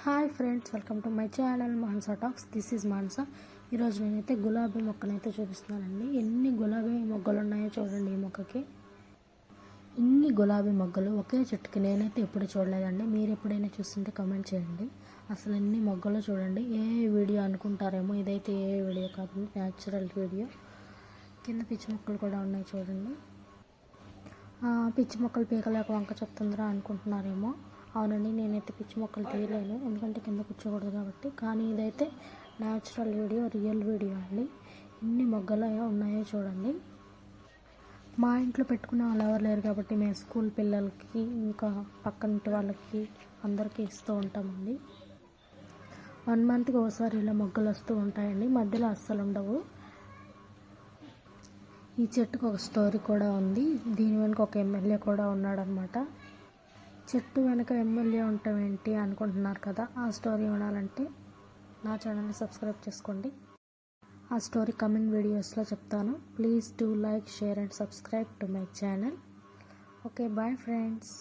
Hi friends, welcome to my channel Manasa talks. This is Manasa. ఈరోజు నేనైతే గులాబీ మొక్కనైతే చూపిస్తున్నానండి. ఎన్ని గులాబీ మొగ్గలు ఉన్నాయో చూడండి. ఈ మొక్కకి ఇన్ని గులాబీ మొగ్గలు ఒకే చెట్టుకి నేనైతే ఎప్పుడు చూడలేదండి. మీరు ఎప్పుడైనా చూస్తుంటే కమెంట్ చేయండి. అసలు ఎన్ని మొగ్గలు చూడండి. ఏ వీడియో అనుకుంటారేమో, ఇదైతే ఏ వీడియో కాదు, న్యాచురల్ వీడియో. కింద పిచ్చి మొక్కలు కూడా ఉన్నాయి చూడండి. పిచ్చి మొక్కలు పీకలేక వంక చెప్తుందిరా అనుకుంటున్నారేమో. అవునండి, నేనైతే పిచ్చి మొక్కలు తీయలేను, ఎందుకంటే కింద కూర్చోకూడదు కాబట్టి. కానీ ఇదైతే న్యాచురల్ వీడియో, రియల్ వీడియో అండి. ఎన్ని మొగ్గలు ఉన్నాయో చూడండి. మా ఇంట్లో పెట్టుకునే వాళ్ళు ఎవరు లేరు కాబట్టి మేము స్కూల్ పిల్లలకి, ఇంకా పక్కనింటి వాళ్ళకి అందరికీ ఇస్తూ ఉంటామండి. 1 మంత్కి ఒకసారి ఇలా మొగ్గలు వస్తూ ఉంటాయండి, మధ్యలో అస్సలు ఉండవు. ఈ చెట్టుకు ఒక స్టోరీ కూడా ఉంది. దీని వెనుక ఒక ఎమ్మెల్యే కూడా ఉన్నాడనమాట. చెట్టు వెనక ఎమ్మెల్యే ఉండటం ఏంటి అనుకుంటున్నారు కదా. ఆ స్టోరీ వినాలంటే నా ఛానల్ని సబ్స్క్రైబ్ చేసుకోండి. ఆ స్టోరీ కమింగ్ వీడియోస్లో చెప్తాను. Please do like, share and subscribe to my channel. Okay, bye friends.